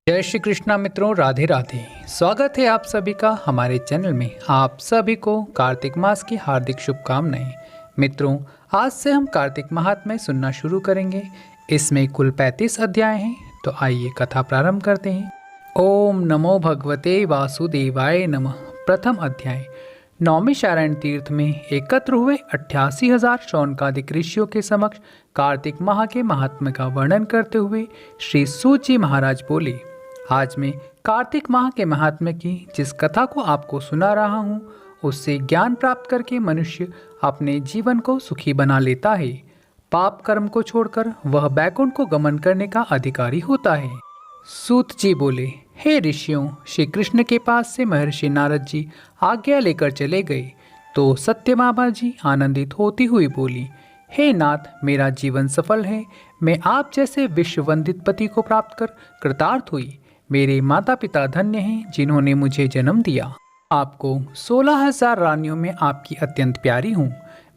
जय श्री कृष्णा मित्रों, राधे राधे। स्वागत है आप सभी का हमारे चैनल में। आप सभी को कार्तिक मास की हार्दिक शुभकामनाएं। मित्रों, आज से हम कार्तिक महात्म्य सुनना शुरू करेंगे। इसमें कुल 35 अध्याय हैं, तो आइए कथा प्रारंभ करते हैं। ओम नमो भगवते वासुदेवाय नमः। प्रथम अध्याय। नौमी शारण तीर्थ में एकत्र हुए 88,000 शौनकादिक ऋषियों के समक्ष कार्तिक माह के महात्म्य का वर्णन करते हुए श्री सूत जी महाराज बोले, आज मैं कार्तिक माह के महात्म्य की जिस कथा को आपको सुना रहा हूँ, उससे ज्ञान प्राप्त करके मनुष्य अपने जीवन को सुखी बना लेता है। पाप कर्म को छोड़कर वह बैकुंठ को गमन करने का अधिकारी होता है। सूत जी बोले, हे ऋषियों, श्री कृष्ण के पास से महर्षि नारद जी आज्ञा लेकर चले गए तो सत्यभामा जी आनंदित होती हुई बोली, हे नाथ, मेरा जीवन सफल है। मैं आप जैसे विश्ववंदित पति को प्राप्त कर कृतार्थ हुई। मेरे माता पिता धन्य हैं जिन्होंने मुझे जन्म दिया। आपको 16,000 रानियों में आपकी अत्यंत प्यारी हूँ।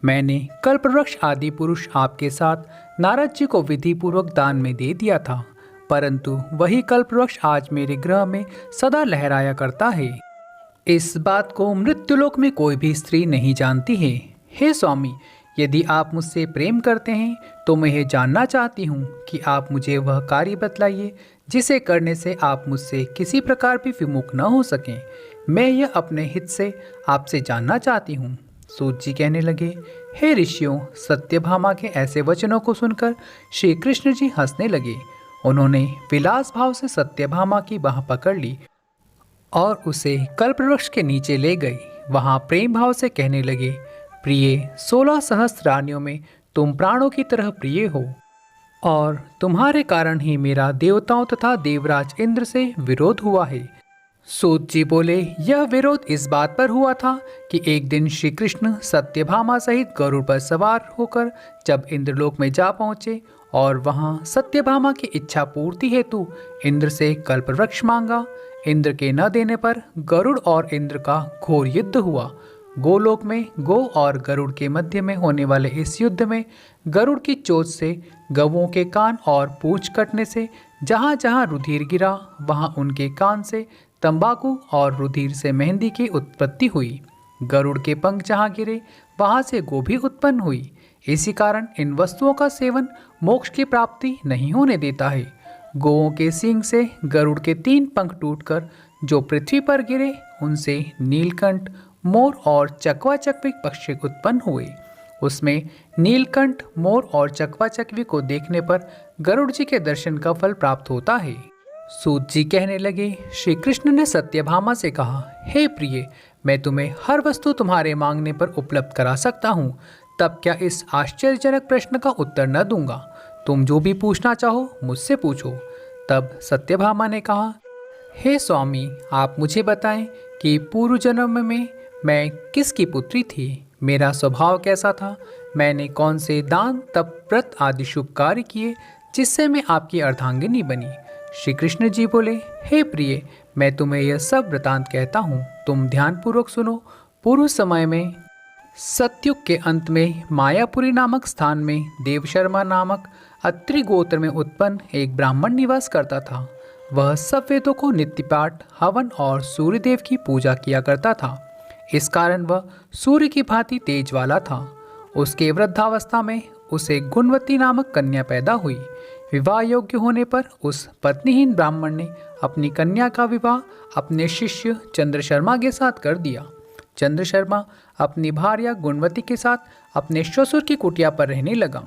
मैंने कल्पवृक्ष आदि पुरुष आपके साथ नारद जी को विधि पूर्वक दान में दे दिया था, परंतु वही कल्पवृक्ष आज मेरे गृह में सदा लहराया करता है। इस बात को मृत्युलोक में कोई भी स्त्री नहीं जानती है। हे स्वामी, यदि आप मुझसे प्रेम करते हैं तो मैं यह जानना चाहती हूँ कि आप मुझे वह कार्य बतलाइए जिसे करने से आप मुझसे किसी प्रकार भी विमुख न हो सकें। मैं यह अपने हित से आपसे जानना चाहती हूँ। सूत जी कहने लगे, हे ऋषियों, सत्यभामा के ऐसे वचनों को सुनकर श्री कृष्ण जी हंसने लगे। उन्होंने विलास भाव से सत्यभामा की बाह पकड़ ली और उसे कल्पवृक्ष के नीचे ले गई। वहां प्रेम भाव से कहने लगे, प्रिय, 16 सहस्त्र रानियों में तुम प्राणों की तरह प्रिय हो और तुम्हारे कारण ही मेरा देवताओं तथा देवराज इंद्र से विरोध हुआ है। सूत जी बोले, यह विरोध इस बात पर हुआ था कि एक दिन श्री कृष्ण सत्यभामा सहित गरुड़ पर सवार होकर जब इंद्रलोक में जा पहुंचे और वहां सत्यभामा की इच्छा पूर्ति हेतु इंद्र से कल्पवृक्ष मांगा। इंद्र के न देने पर गरुड़ और इंद्र का घोर युद्ध हुआ। गोलोक में गो और गरुड़ के मध्य में होने वाले इस युद्ध में गरुड़ की चोट से गवों के कान और पूंछ कटने से जहाँ जहाँ रुधिर गिरा, वहाँ उनके कान से तंबाकू और रुधिर से मेहंदी की उत्पत्ति हुई। गरुड़ के पंख जहाँ गिरे, वहाँ से गो भी उत्पन्न हुई। इसी कारण इन वस्तुओं का सेवन मोक्ष की प्राप्ति नहीं होने देता है। गोओं के सींग से गरुड़ के 3 पंख टूटकर जो पृथ्वी पर गिरे, उनसे नीलकंठ, मोर और चकवा चकवी पक्षी उत्पन्न हुए। उसमें नीलकंठ, मोर और चकवा चकवी को देखने पर गरुड़ जी के दर्शन का फल प्राप्त होता है। सूत जी कहने लगे, श्री कृष्ण ने सत्यभामा से कहा, हे प्रिय, मैं तुम्हें हर वस्तु तुम्हारे मांगने पर उपलब्ध करा सकता हूँ। तब क्या इस आश्चर्यजनक प्रश्न का उत्तर न दूंगा? तुम जो भी पूछना चाहो मुझसे पूछो। तब सत्यभामा ने कहा, हे स्वामी, आप मुझे बताएं कि पूर्व जन्म में मैं किसकी पुत्री थी? मेरा स्वभाव कैसा था? मैंने कौन से दान, तप, व्रत आदि शुभ कार्य किए जिससे मैं आपकी अर्धांगिनी बनी? श्री कृष्ण जी बोले, हे प्रिय, मैं तुम्हें यह सब वृतांत कहता हूँ, तुम ध्यानपूर्वक सुनो। पूर्व समय में सतयुग के अंत में मायापुरी नामक स्थान में देवशर्मा नामक अत्रि गोत्र में उत्पन्न एक ब्राह्मण निवास करता था। वह सब वेदों को नित्य पाठ, हवन और सूर्यदेव की पूजा किया करता था। इस कारण वह सूर्य की भांति तेज वाला था। उसके वृद्धावस्था में उसे गुणवती नामक कन्या पैदा हुई। विवाह योग्य होने पर उस पत्नीहीन ब्राह्मण ने अपनी कन्या का विवाह अपने शिष्य चंद्रशर्मा के साथ कर दिया। चंद्रशर्मा अपनी भार्या गुणवती के साथ अपने ससुर की कुटिया पर रहने लगा।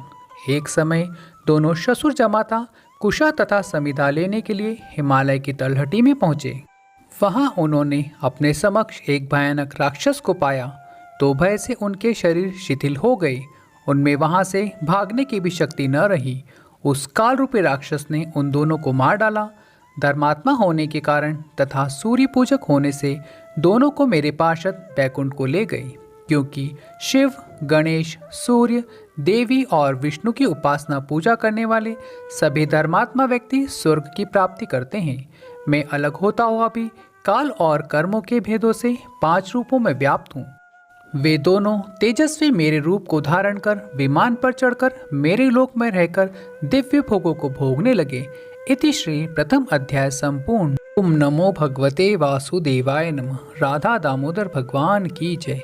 एक समय दोनों ससुर जमाता कुशा तथा समिधा लेने के लिए हिमालय की तलहटी में पहुंचे। वहां उन्होंने अपने समक्ष एक भयानक राक्षस को पाया तो भय से उनके शरीर शिथिल हो गए। उनमें वहां से भागने की भी शक्ति न रही। उस काल रूपी राक्षस ने उन दोनों को मार डाला। धर्मात्मा होने के कारण तथा सूर्य पूजक होने से दोनों को मेरे पार्षद बैकुंठ को ले गए, क्योंकि शिव, गणेश, सूर्य, देवी और विष्णु की उपासना पूजा करने वाले सभी धर्मात्मा व्यक्ति स्वर्ग की प्राप्ति करते हैं। मैं अलग होता हुआ भी काल और कर्मों के भेदों से 5 रूपों में व्याप्त हूँ। वे दोनों तेजस्वी मेरे रूप को धारण कर विमान पर चढ़कर मेरे लोक में रहकर दिव्य भोगों को भोगने लगे। इति श्री प्रथम अध्याय संपूर्ण। ओम नमो भगवते वासुदेवाय नमः। राधा दामोदर भगवान की जय।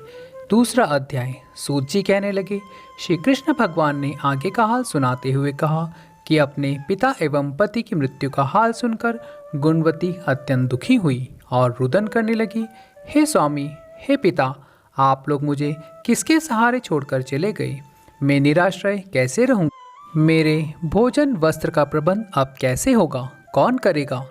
दूसरा अध्याय। सूत जी कहने लगे, श्री कृष्ण भगवान ने आगे का हाल सुनाते हुए कहा कि अपने पिता एवं पति की मृत्यु का हाल सुनकर गुणवती अत्यंत दुखी हुई और रुदन करने लगी। हे स्वामी, हे पिता, आप लोग मुझे किसके सहारे छोड़कर चले गए? मैं निराश्रय कैसे रहूं? मेरे भोजन वस्त्र का प्रबंध अब कैसे होगा? कौन करेगा?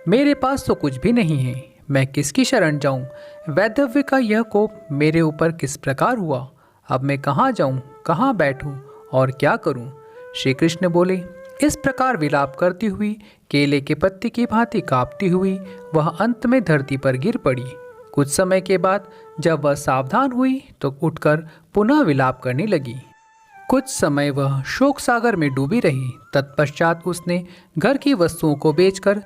मेरे पास तो कुछ भी नहीं है। मैं किसकी शरण जाऊं? वैधव्य का यह कोप मेरे ऊपर किस प्रकार हुआ? अब मैं कहाँ जाऊं, कहाँ बैठूं और क्या करूं? श्री कृष्ण बोले, इस प्रकार विलाप करती हुई, केले के पत्ते की भांति कांपती हुई वह अंत में धरती पर गिर पड़ी। कुछ समय के बाद जब वह सावधान हुई तो उठकर पुनः विलाप करने लगी। कुछ समय वह शोक सागर में डूबी रही। तत्पश्चात उसने घर की वस्तुओं को बेचकर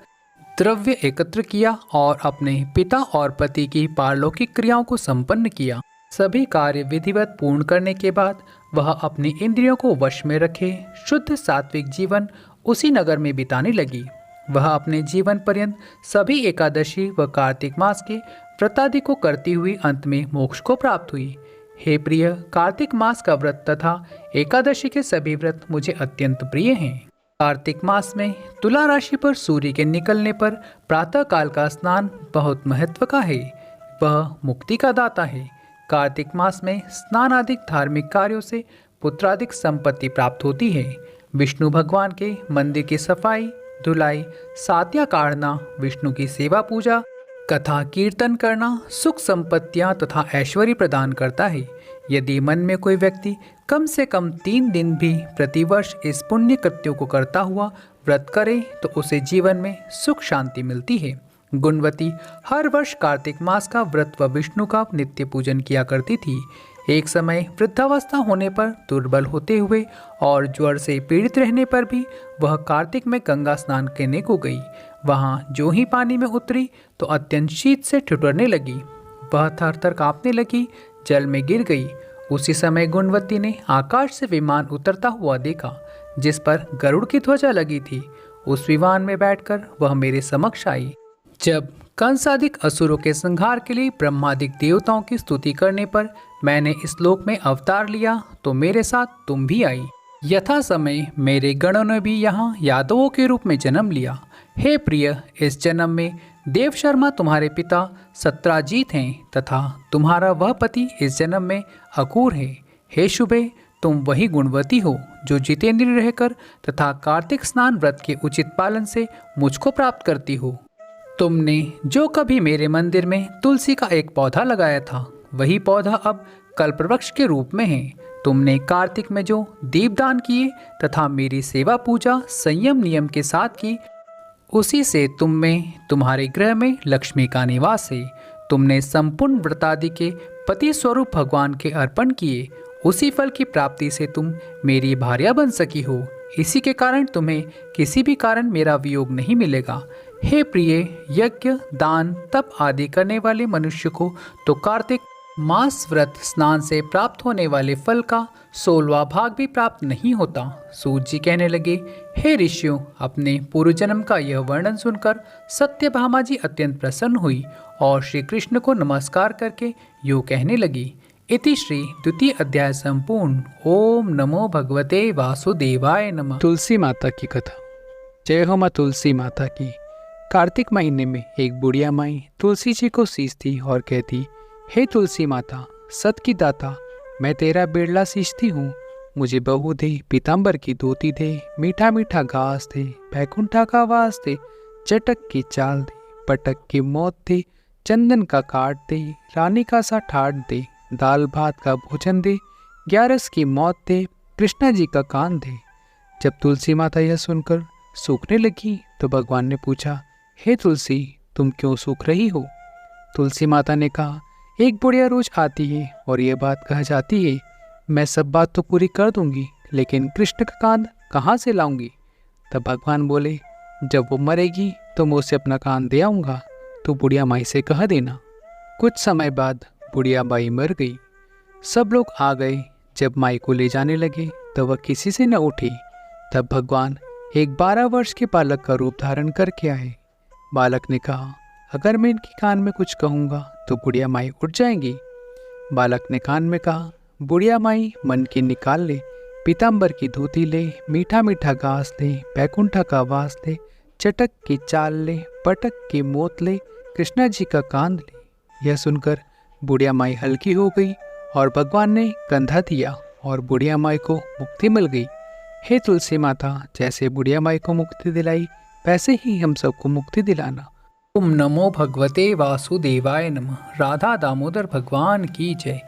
द्रव्य एकत्र किया और अपने पिता और पति की पारलौकिक क्रियाओं को संपन्न किया। सभी कार्य विधिवत पूर्ण करने के बाद वह अपनी इंद्रियों को वश में रखे शुद्ध सात्विक जीवन उसी नगर में बिताने लगी। वह अपने जीवन पर्यंत सभी एकादशी व कार्तिक मास के व्रतादि को करती हुई अंत में मोक्ष को प्राप्त हुई। हे प्रिय, कार्तिक मास का व्रत तथा एकादशी के सभी व्रत मुझे अत्यंत प्रिय हैं। कार्तिक मास में तुला राशि पर सूर्य के निकलने पर प्रातः काल का स्नान बहुत महत्व का है। वह मुक्ति का दाता है। कार्तिक मास में स्नानादिक धार्मिक कार्यों से पुत्रादिक संपत्ति प्राप्त होती है। विष्णु भगवान के मंदिर की सफाई, धुलाई, सात्या काढ़ना, विष्णु की सेवा पूजा, कथा कीर्तन करना सुख संपत्तियां तथा ऐश्वर्य प्रदान करता है। यदि मन में कोई व्यक्ति कम से कम 3 दिन भी प्रतिवर्ष इस पुण्य कृत्यों को करता हुआ व्रत करे तो उसे जीवन में सुख शांति मिलती है। गुणवती हर वर्ष कार्तिक मास का व्रत व विष्णु का नित्य पूजन किया करती थी। एक समय वृद्धावस्था होने पर दुर्बल होते हुए और ज्वर से पीड़ित रहने पर भी वह कार्तिक में गंगा स्नान करने को गई। वहाँ जो ही पानी में उतरी तो अत्यंत शीत से ठिठुरने लगी। वह थर थर कांपने लगी, जल में गिर गई। उसी समय गुणवती ने आकाश से विमान उतरता हुआ देखा जिस पर गरुड़ की ध्वजा लगी थी। उस विमान में बैठकर वह मेरे समक्ष आई। जब कंसादिक असुरों के संहार के लिए ब्रह्मादिक देवताओं की स्तुति करने पर मैंने इस लोक में अवतार लिया तो मेरे साथ तुम भी आई। यथा समय मेरे गणों ने भी यहाँ यादवों के रूप में जन्म लिया। हे प्रिय, इस जन्म में देव शर्मा तुम्हारे पिता सत्राजीत हैं तथा तुम्हारा वह पति इस जन्म में अकूर है। हे शुभे, तुम वही गुणवती हो जो जितेंद्रिय रहकर तथा कार्तिक स्नान व्रत के उचित पालन से मुझको प्राप्त करती हो। तुमने जो कभी मेरे मंदिर में तुलसी का एक पौधा लगाया था वही पौधा अब कल्पवृक्ष के रूप में है। तुमने कार्तिक में जो दीपदान किए तथा मेरी सेवा पूजा संयम नियम के साथ की उसी से तुम में तुम्हारे गृह में लक्ष्मी का निवास है। तुमने संपूर्ण व्रतादि के पति स्वरूप भगवान के अर्पण किए, उसी फल की प्राप्ति से तुम मेरी भार्या बन सकी हो। इसी के कारण तुम्हें किसी भी कारण मेरा वियोग नहीं मिलेगा। हे प्रिय, यज्ञ दान तप आदि करने वाले मनुष्य को तो कार्तिक मास व्रत स्नान से प्राप्त होने वाले फल का 16वां भाग भी प्राप्त नहीं होता। सूत जी कहने लगे, हे ऋषियों, अपने पूर्व जन्म का यह वर्णन सुनकर सत्यभामा जी अत्यंत प्रसन्न हुई और श्री कृष्ण को नमस्कार करके यूँ कहने लगी। इति श्री द्वितीय अध्याय संपूर्ण। ओम नमो भगवते वासुदेवाय नमः। तुलसी माता की कथा। जय हो माँ तुलसी माता की। कार्तिक महीने में एक बुढ़िया माई तुलसी जी को सींचती और कहती, हे तुलसी माता, सत की दाता, मैं तेरा बिरला सींचती हूँ। मुझे बहू दे, पीताम्बर की धोती दे, मीठा मीठा घास दे, बैकुंठा का वास दे, चटक की चाल दे, पटक की मौत दे, चंदन का काट दे, रानी का सा ठाट दे, दाल भात का भोजन दे, 11 की मौत दे, कृष्णा जी का कान दे। जब तुलसी माता यह सुनकर सूखने लगी तो भगवान ने पूछा, हे तुलसी, तुम क्यों सूख रही हो? तुलसी माता ने कहा, एक बुढ़िया रोज आती है और ये बात कह जाती है, मैं सब बात तो पूरी कर दूंगी, लेकिन कृष्ण का कान कहाँ से लाऊंगी? तब भगवान बोले, जब वो मरेगी तो मैं उसे अपना कान दे आऊँगा, तो बुढ़िया माई से कह देना। कुछ समय बाद बुढ़िया माई मर गई। सब लोग आ गए। जब माई को ले जाने लगे तो वह किसी से न उठी। तब भगवान एक 12 वर्ष के बालक का रूप धारण करके आए। बालक ने कहा, अगर मैं इनके कान में कुछ कहूँगा तो बुढ़िया माई उठ जाएंगी। बालक ने कान में कहा, बुढ़िया माई मन की निकाल ले, पीताम्बर की धोती ले, मीठा मीठा घास ले, बैकुंठा का वास ले, चटक की चाल ले, पटक की मोत ले, कृष्णा जी का कांद ले। यह सुनकर बुढ़िया माई हल्की हो गई और भगवान ने कंधा दिया और बुढ़िया माई को मुक्ति मिल गई। हे तुलसी माता, जैसे बुढ़िया माई को मुक्ति दिलाई वैसे ही हम सबको मुक्ति दिलाना। ओम नमो भगवते वासुदेवाय नमः। राधा दामोदर भगवान की जय।